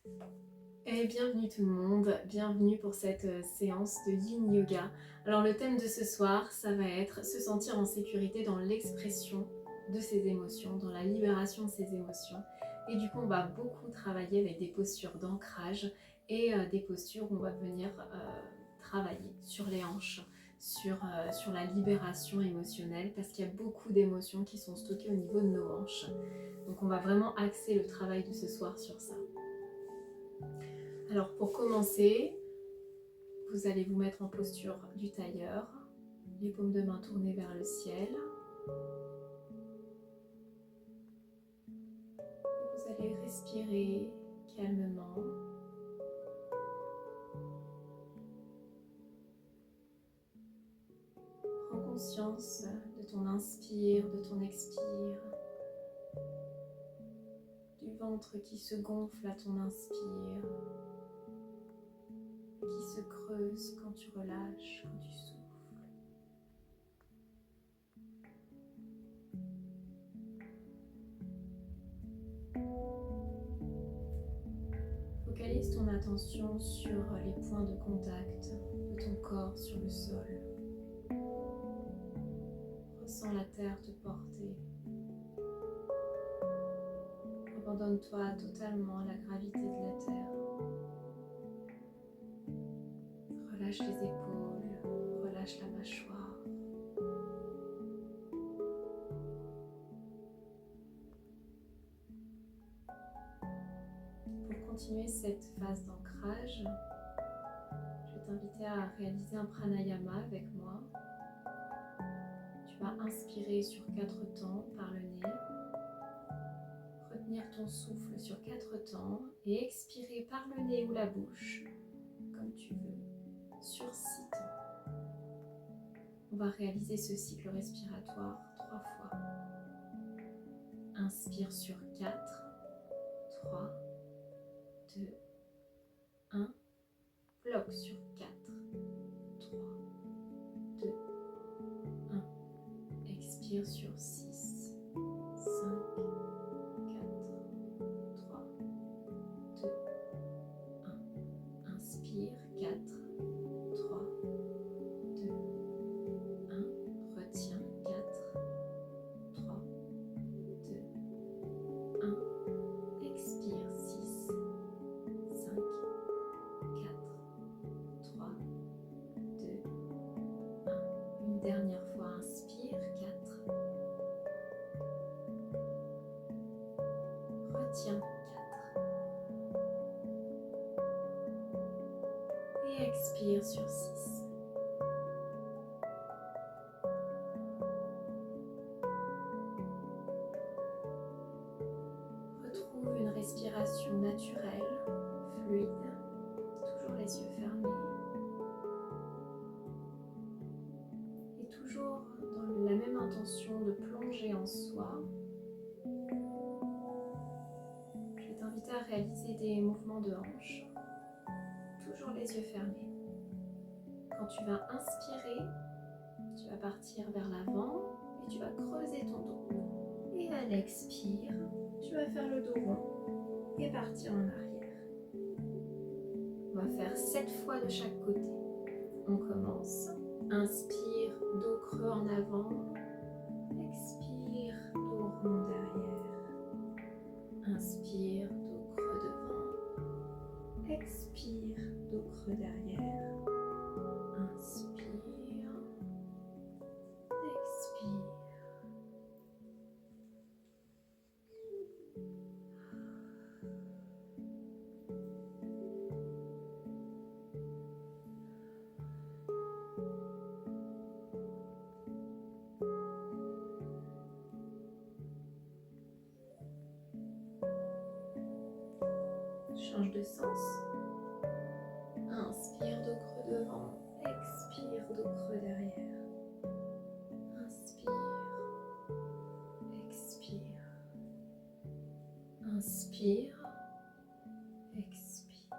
Et bienvenue tout le monde, bienvenue pour cette séance de Yin Yoga. Alors le thème de ce soir, ça va être se sentir en sécurité dans l'expression de ses émotions, dans la libération de ses émotions. Et du coup, on va beaucoup travailler avec des postures d'ancrage et des postures où on va venir travailler sur les hanches, sur la libération émotionnelle, parce qu'il y a beaucoup d'émotions qui sont stockées au niveau de nos hanches. Donc on va vraiment axer le travail de ce soir sur ça. Alors pour commencer, vous allez vous mettre en posture du tailleur, les paumes de main tournées vers le ciel. Vous allez respirer calmement. Prends conscience de ton inspire, de ton expire, du ventre qui se gonfle à ton inspire, qui se creuse quand tu relâches, quand tu souffles. Focalise ton attention sur les points de contact de ton corps sur le sol. Ressens la terre te porter. Abandonne-toi totalement à la gravité de la terre. Relâche les épaules, relâche la mâchoire. Pour continuer cette phase d'ancrage, je vais t'inviter à réaliser un pranayama avec moi. Tu vas inspirer sur 4 temps par le nez, retenir ton souffle sur 4 temps et expirer par le nez ou la bouche, comme tu veux, sur 6 temps. On va réaliser ce cycle respiratoire 3 fois. Inspire sur 4, 3, 2, 1. Bloque sur 4, 3, 2, 1. Expire sur 6, 5, 4, 3, 2, 1. Inspire 4, 3, 2, 1. Retiens 4, 3, 2, 1. Expire 6, 5, 4, 3, 2, 1. Une dernière fois, inspire 4, retiens 4 et expire sur 6. Retrouve une respiration naturelle, fluide, toujours les yeux fermés. Et toujours dans la même intention de plonger en soi, je vais t'inviter à réaliser des mouvements de hanches, toujours les yeux fermés. Quand tu vas inspirer, tu vas partir vers l'avant et tu vas creuser ton dos. Et à l'expire, tu vas faire le dos rond et partir en arrière. On va faire 7 fois de chaque côté. On commence. Inspire, dos creux en avant. Expire, dos rond derrière. Inspire, dos creux devant. Expire, dos creux derrière. Inspire. Expire. Change de sens. Inspire, dos creux devant. Expire, dos creux derrière. Inspire. Expire. Inspire. Expire.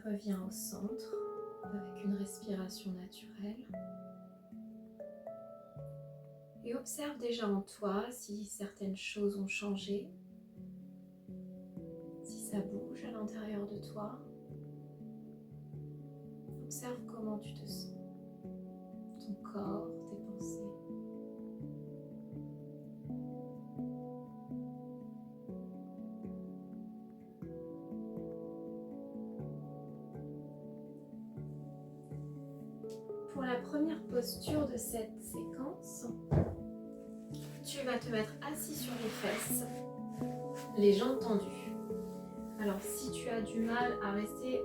reviens au centre avec une respiration naturelle. Et observe déjà en toi si certaines choses ont changé, si ça bouge à l'intérieur de toi. Observe comment tu te sens, ton corps, tes pensées. Pour la première posture de cette séquence, tu vas te mettre assis sur les fesses, les jambes tendues. Alors si tu as du mal à rester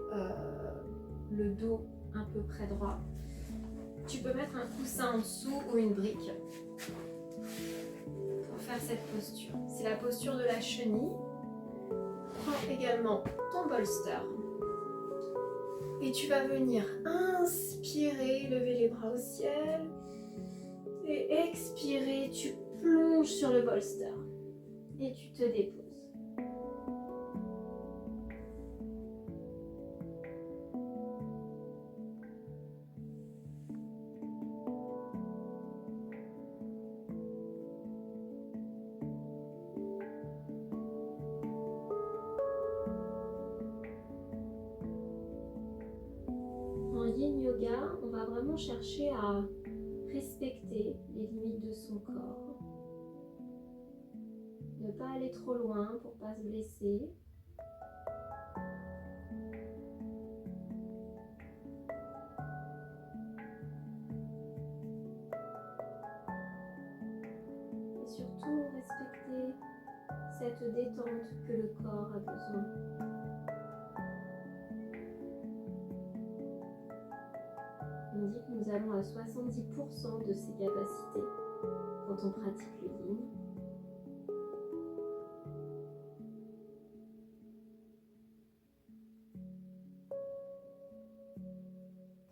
le dos un peu près droit, tu peux mettre un coussin en dessous ou une brique pour faire cette posture. C'est la posture de la chenille. Prends également ton bolster et tu vas venir inspirer, lever les bras au ciel et expirer, tu plonges sur le bolster et tu te déposes. En yin yoga, on va vraiment chercher à respecter les limites de son corps. Ne pas aller trop loin pour ne pas se blesser. Et surtout respecter cette détente que le corps a besoin. On dit que nous allons à 70% de ses capacités quand on pratique le yin.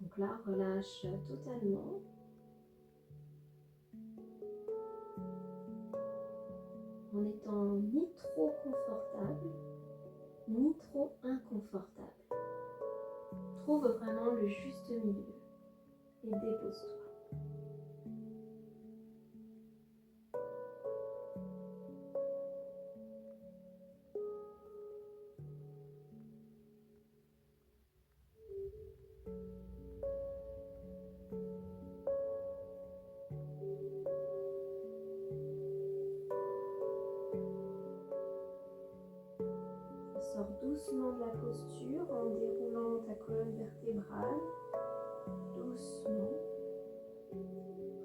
Donc là, relâche totalement. En étant ni trop confortable, ni trop inconfortable. Trouve vraiment le juste milieu et dépose-toi. Sors doucement de la posture en déroulant ta colonne vertébrale. Doucement.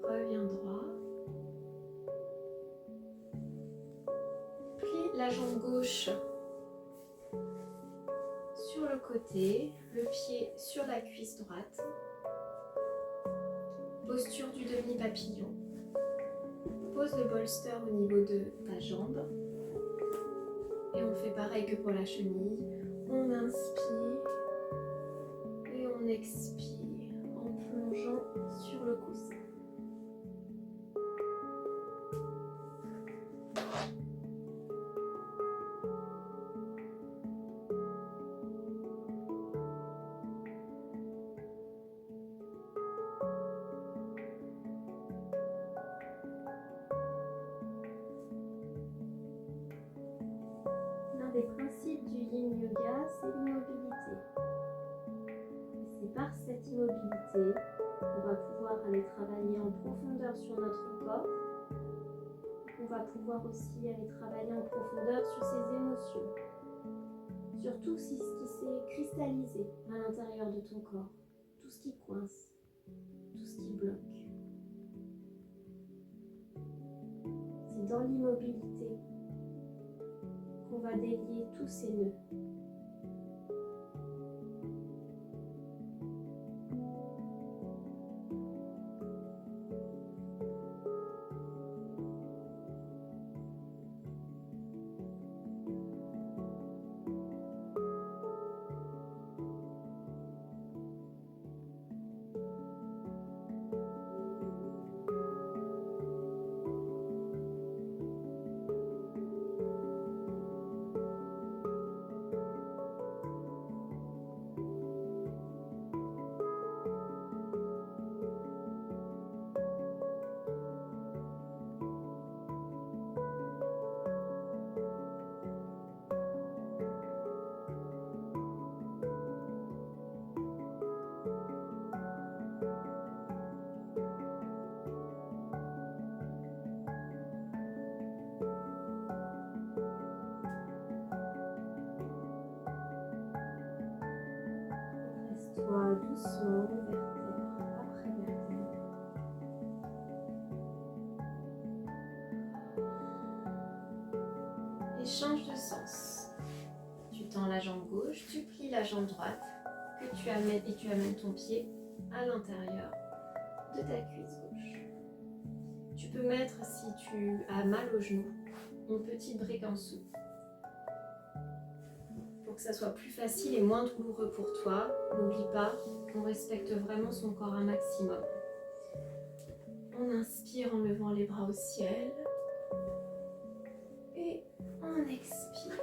Reviens droit. Plie la jambe gauche sur le côté, le pied sur la cuisse droite. Posture du demi-papillon. Pose le bolster au niveau de ta jambe. Et on fait pareil que pour la chenille. On inspire et on expire en plongeant sur le coussin. L'un des principes du yin yoga, c'est l'immobilité. Et c'est par cette immobilité qu'on va pouvoir aller travailler en profondeur sur notre corps. On va pouvoir aussi aller travailler en profondeur sur ses émotions. Surtout si ce qui s'est cristallisé à l'intérieur de ton corps. Tout ce qui coince, tout ce qui bloque. C'est dans l'immobilité qu'on va délier tous ces nœuds. doucement, vertèbre après vertèbre. Et change de sens. Tu tends la jambe gauche, tu plies la jambe droite, que tu amènes et tu amènes ton pied à l'intérieur de ta cuisse gauche. Tu peux mettre, si tu as mal au genou, une petite brique en dessous. Pour que ça soit plus facile et moins douloureux pour toi, n'oublie pas, on respecte vraiment son corps un maximum. On inspire en levant les bras au ciel et on expire.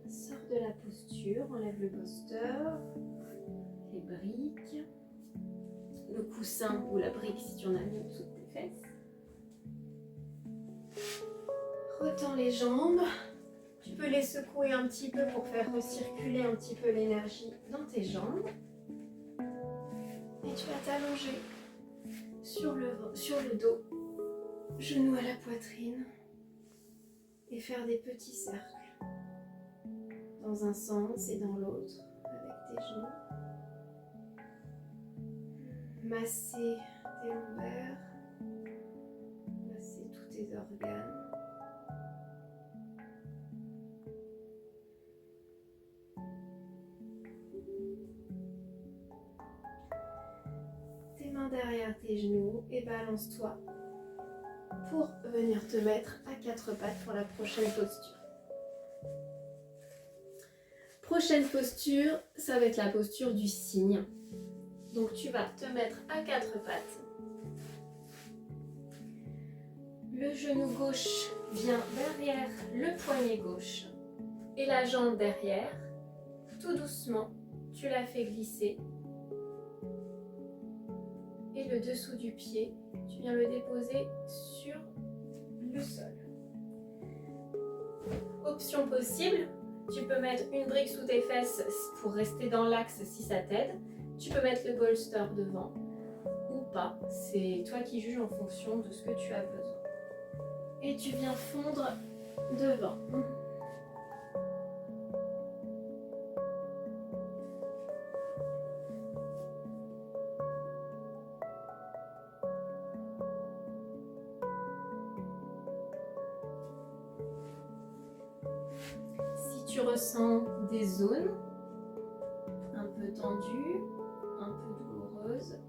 Sors de la posture, enlève le bolster, les briques, le coussin ou la brique si tu en as mis en dessous de tes fesses. Retends les jambes, tu peux les secouer un petit peu pour faire recirculer un petit peu l'énergie dans tes jambes. Et tu vas t'allonger sur le dos, genoux à la poitrine et faire des petits cercles dans un sens et dans l'autre avec tes genoux. Masser tes lombaires, masser tous tes organes. Tes mains derrière tes genoux et balance-toi pour venir te mettre à quatre pattes pour la prochaine posture. Prochaine posture, ça va être la posture du cygne. Donc tu vas te mettre à quatre pattes. Le genou gauche vient derrière le poignet gauche et la jambe derrière. Tout doucement, tu la fais glisser. Et le dessous du pied, tu viens le déposer sur le sol. Option possible, tu peux mettre une brique sous tes fesses pour rester dans l'axe si ça t'aide. Tu peux mettre le bolster devant ou pas. C'est toi qui juges en fonction de ce que tu as besoin. Et tu viens fondre devant. Si tu ressens des zones un peu tendues, un peu douloureuses,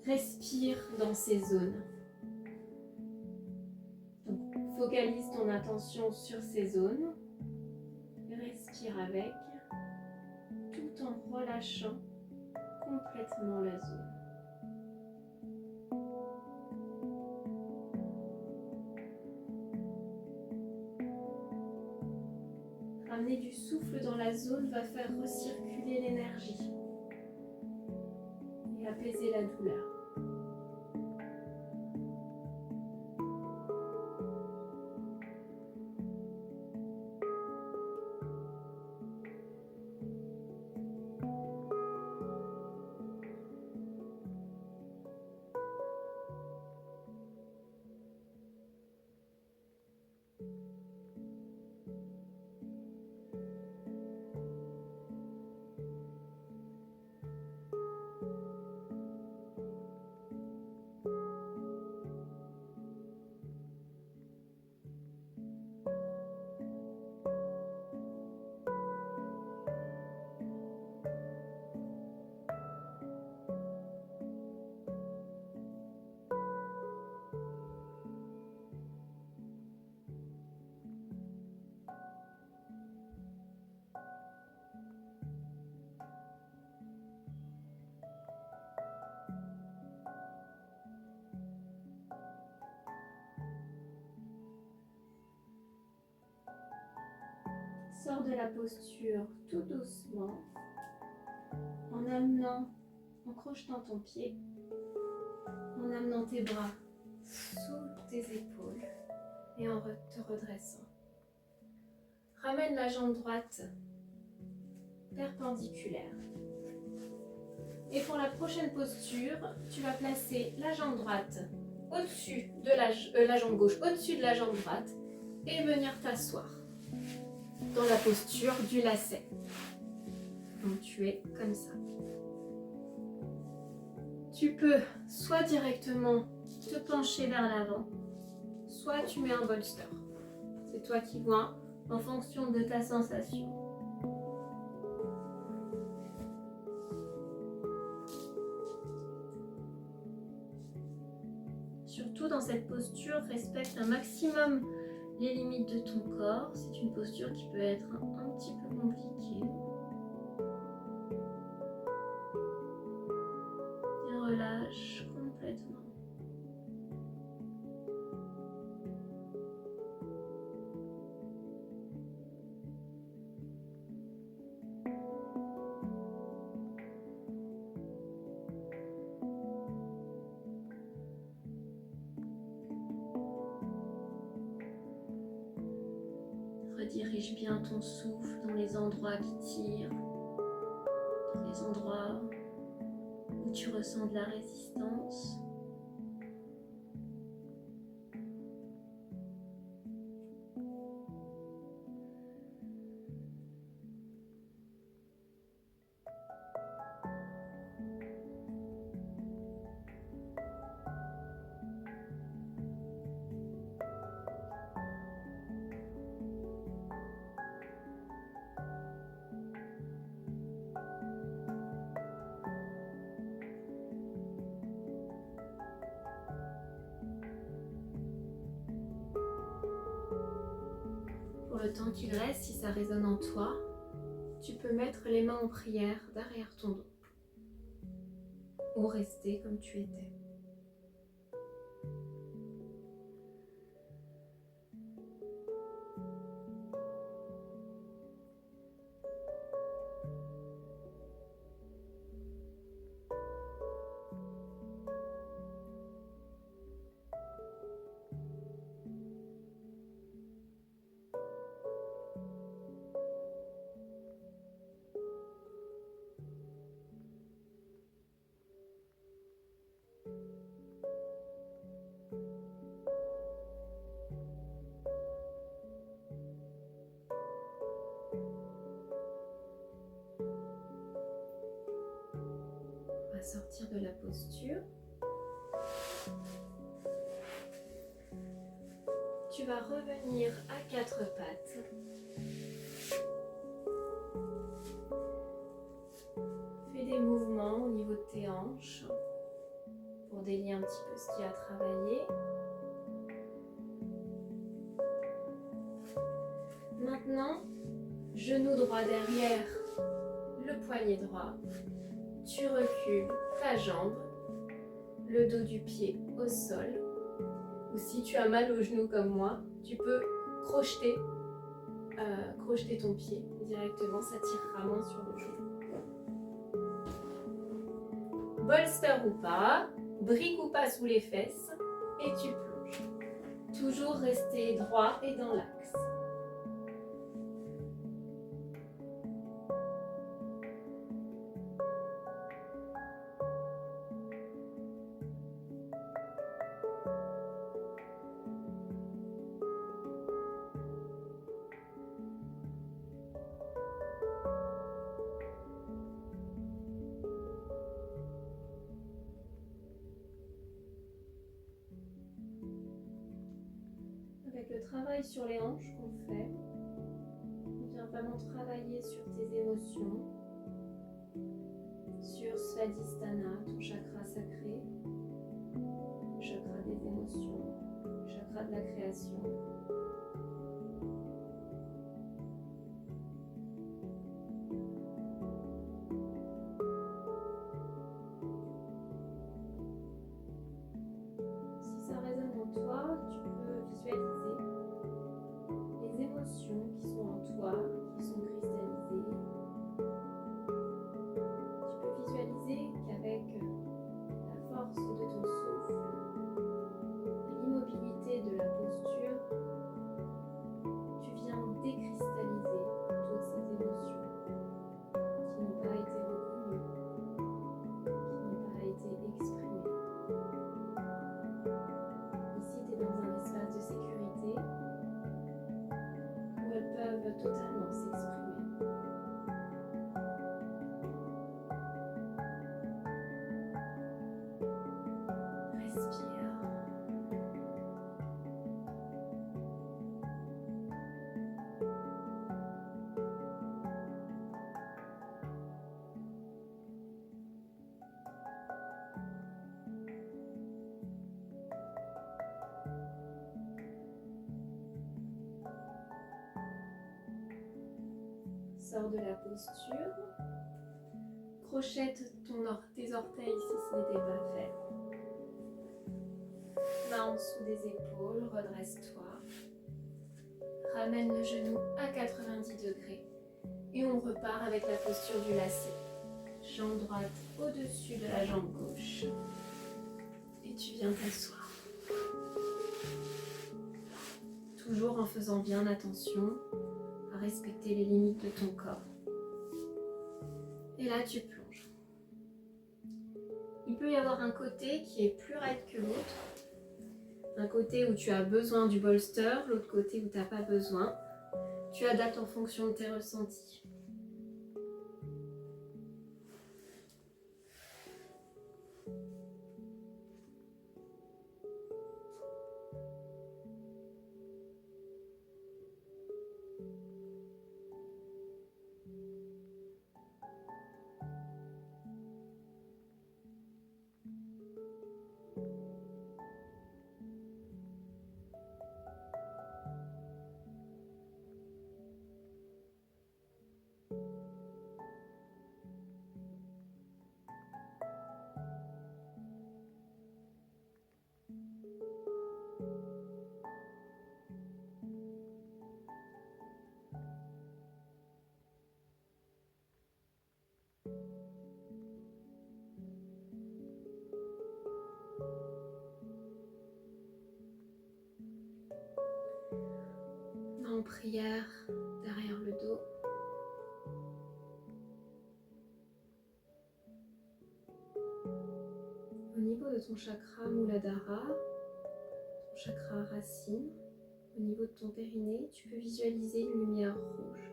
respire dans ces zones. Donc, focalise ton attention sur ces zones, respire avec, tout en relâchant complètement la zone. Amener du souffle dans la zone va faire recirculer l'énergie et apaiser la douleur. Sors de la posture tout doucement en crochetant ton pied, en amenant tes bras sous tes épaules et en te redressant. Ramène la jambe droite perpendiculaire. Et pour la prochaine posture, tu vas placer la jambe droite au-dessus de la jambe gauche, au-dessus de la jambe droite et venir t'asseoir dans la posture du lacet. Donc tu es comme ça. Tu peux soit directement te pencher vers l'avant, soit tu mets un bolster. C'est toi qui vois en fonction de ta sensation. Surtout dans cette posture, respecte un maximum les limites de ton corps. C'est une posture qui peut être un petit peu compliquée. Et relâche complètement. Redirige bien ton souffle dans les endroits qui tirent, dans les endroits où tu ressens de la résistance. Pour le temps qu'il reste, si ça résonne en toi, tu peux mettre les mains en prière derrière ton dos ou rester comme tu étais. On va sortir de la posture. Tu vas revenir à quatre pattes. Fais des mouvements au niveau de tes hanches pour délier un petit peu ce qui a travaillé. Maintenant, genou droit derrière, le poignet droit. Tu recules ta jambe, le dos du pied au sol. Ou si tu as mal au genou comme moi, tu peux crocheter crocheter ton pied directement, ça tirera moins sur le genou. Bolster ou pas, brique ou pas sous les fesses, et tu plonges. Toujours rester droit et dans l'axe. Avec le travail sur les hanches qu'on fait, on vient vraiment travailler sur tes émotions, sur Svadhisthana, ton chakra sacré, le chakra des émotions, le chakra de la création. Si ça résonne en toi, tu peux visualiser les émotions qui sont en toi, qui sont cristallisées. Tu peux visualiser qu'avec la force de ton souffle et l'immobilité de la posture, tu viens décristalliser toutes ces émotions qui n'ont pas été reconnues, qui n'ont pas été exprimées. Ici, tu es dans un espace de sécurité où elles peuvent totalement s'exprimer. Respire. Sors de la posture. Crochette tes orteils si ce n'était pas fait. Main en dessous des épaules, redresse-toi. Ramène le genou à 90 degrés et on repart avec la posture du lacet. Jambe droite au-dessus de la jambe gauche. Et tu viens t'asseoir. Toujours en faisant bien attention à respecter les limites de ton corps. Et là, tu plonges. Il peut y avoir un côté qui est plus raide que l'autre. Un côté où tu as besoin du bolster, l'autre côté où tu n'as pas besoin. Tu adaptes en fonction de tes ressentis. En prière derrière le dos. Au niveau de ton chakra Muladhara, ton chakra racine, au niveau de ton périnée, tu peux visualiser une lumière rouge.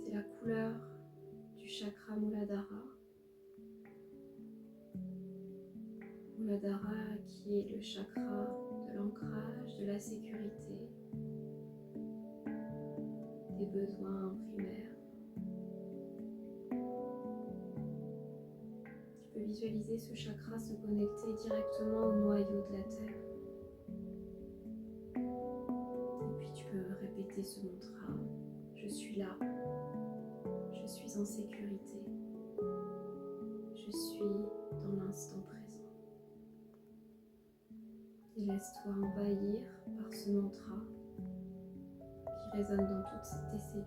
C'est la couleur du chakra Muladhara. Muladhara qui est le chakra de l'ancrage, de la sécurité, des besoins primaires. Tu peux visualiser ce chakra se connecter directement au noyau de la Terre. Et puis tu peux répéter ce mantra. Je suis là. Je suis en sécurité. Je suis dans l'instant présent. Et laisse-toi envahir par ce mantra qui résonne dans toutes tes cellules.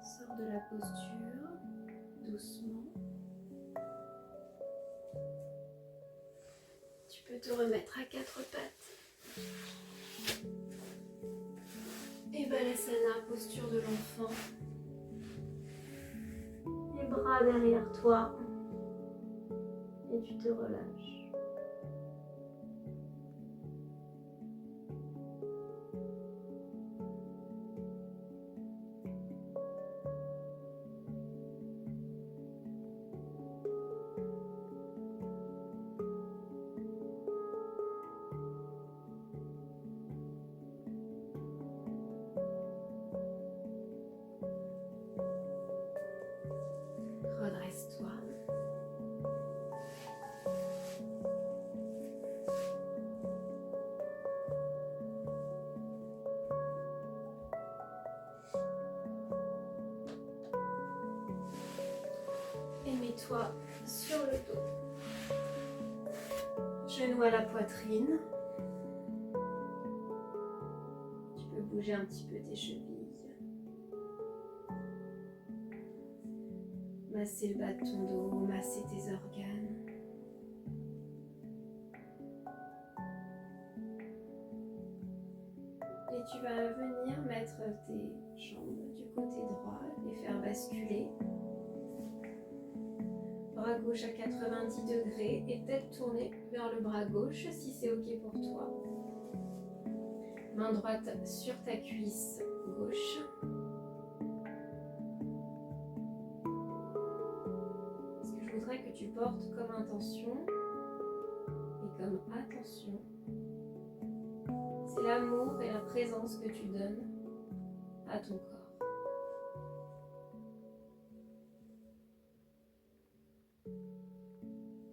Sors de la posture doucement. Tu peux te remettre à quatre pattes. Et Balasana, posture de l'enfant. Les bras derrière toi. Et tu te relâches. Redresse-toi. Et mets-toi sur le dos. Genoux à la poitrine. Tu peux bouger un petit peu tes chevilles. Masser le bas de ton dos, masser tes organes. Et tu vas venir mettre tes jambes du côté droit, les faire basculer. Bras gauche à 90 degrés et tête tournée vers le bras gauche si c'est ok pour toi. Main droite sur ta cuisse gauche. Ce que je voudrais que tu portes comme intention et comme attention, c'est l'amour et la présence que tu donnes à ton corps.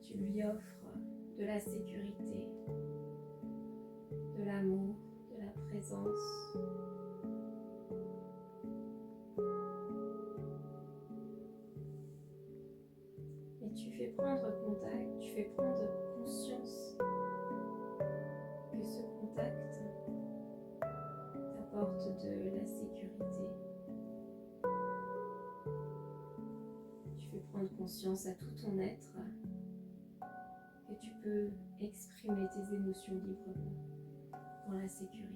Tu lui offres de la sécurité, de l'amour, de la présence. Et tu fais prendre contact, tu fais prendre conscience que ce contact t'apporte de la sécurité. Tu fais prendre conscience à tout ton être que tu peux exprimer tes émotions librement dans la sécurité.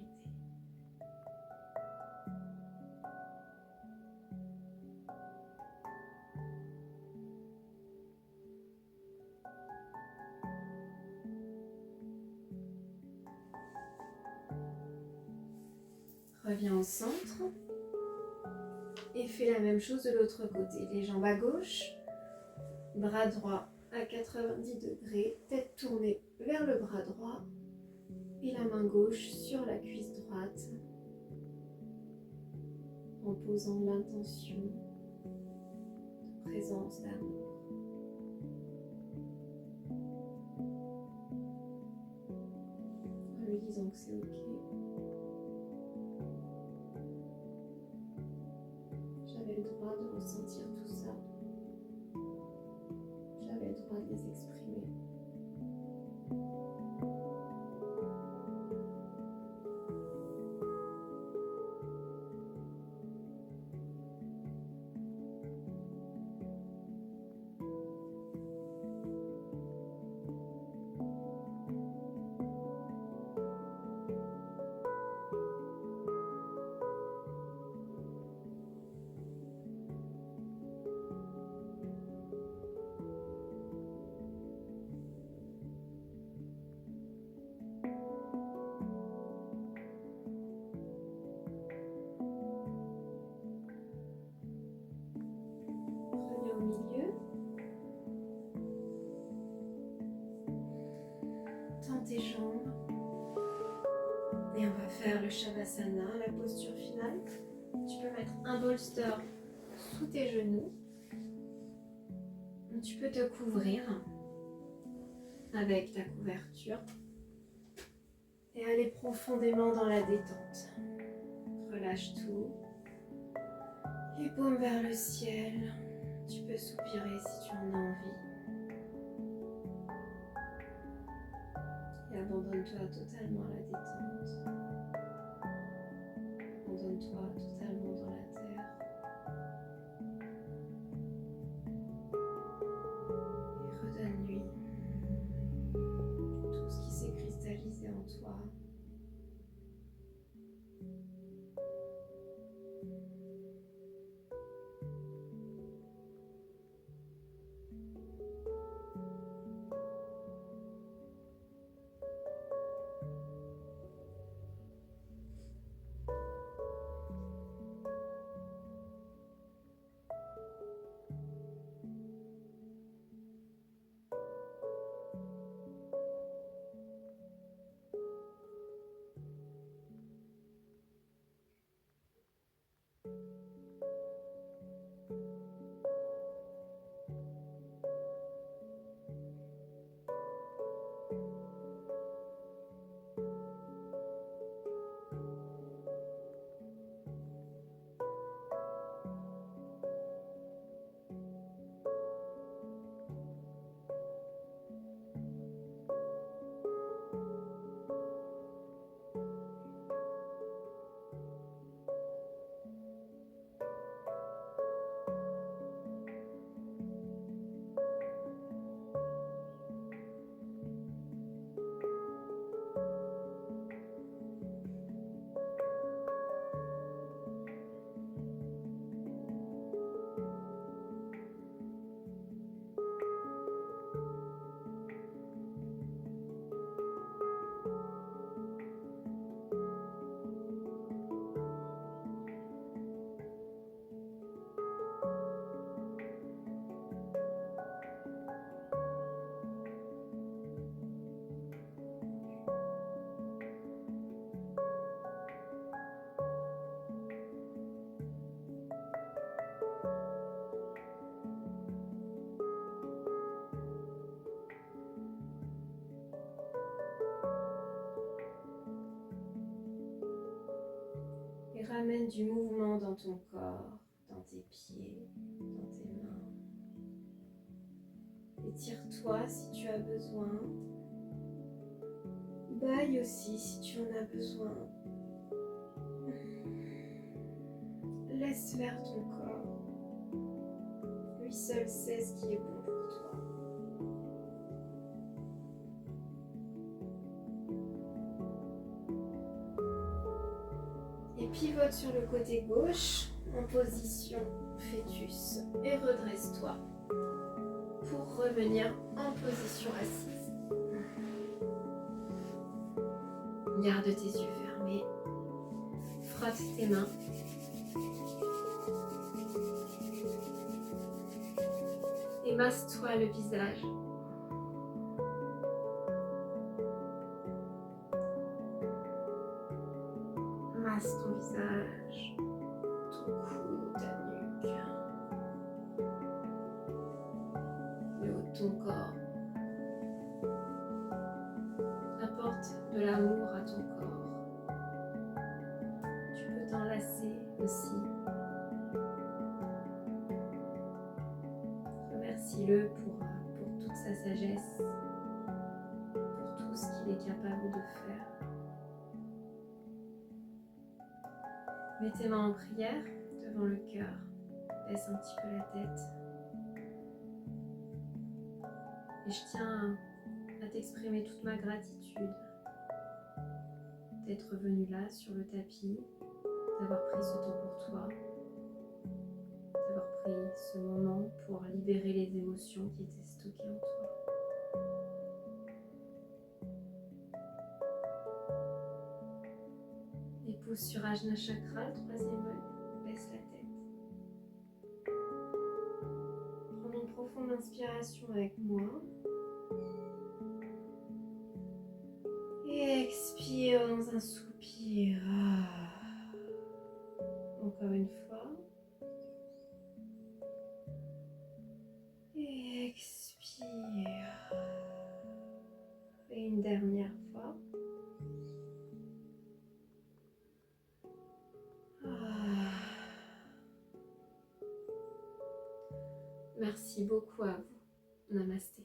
Reviens au centre et fais la même chose de l'autre côté. Les jambes à gauche, bras droit à 90 degrés, tête tournée vers le bras droit et la main gauche sur la cuisse droite en posant l'intention de présence d'amour. En lui disant que c'est ok. J'avais le droit de ressentir tout ça. J'avais le droit de les exprimer. Reviens au milieu. Tends tes jambes. Et on va faire le Shavasana, la posture finale. Tu peux mettre un bolster sous tes genoux. Tu peux te couvrir. avec ta couverture et aller profondément dans la détente. Relâche tout. Les paumes vers le ciel. Tu peux soupirer si tu en as envie. Et abandonne-toi totalement à la détente. Abandonne-toi totalement dans la terre. Et redonne-lui tout ce qui s'est cristallisé en toi. Et ramène du mouvement dans ton corps, dans tes pieds, dans tes mains. Étire-toi si tu as besoin. Baille aussi si tu en as besoin. Laisse faire ton corps. Lui seul sait ce qui est bon pour toi. Et pivote sur le côté gauche en position fœtus et redresse-toi pour revenir en position assise. Garde tes yeux fermés, frotte tes mains. Et masse-toi le visage. Masse ton visage, ton cou, ta nuque, le haut de ton corps. Apporte de l'amour à ton corps. Tu peux t'enlacer aussi. Remercie-le pour toute sa sagesse, pour tout ce qu'il est capable de faire. Mets tes mains en prière devant le cœur, baisse un petit peu la tête. Et je tiens à t'exprimer toute ma gratitude d'être venu là sur le tapis, d'avoir pris ce temps pour toi, d'avoir pris ce moment pour libérer les émotions qui étaient stockées en toi. Et pousse sur Ajna Chakra, le troisième œil, baisse la tête. Prends une profonde inspiration avec moi. Et expire dans un soupir. Encore une fois. Et expire. une dernière fois. Merci beaucoup à vous. Namasté.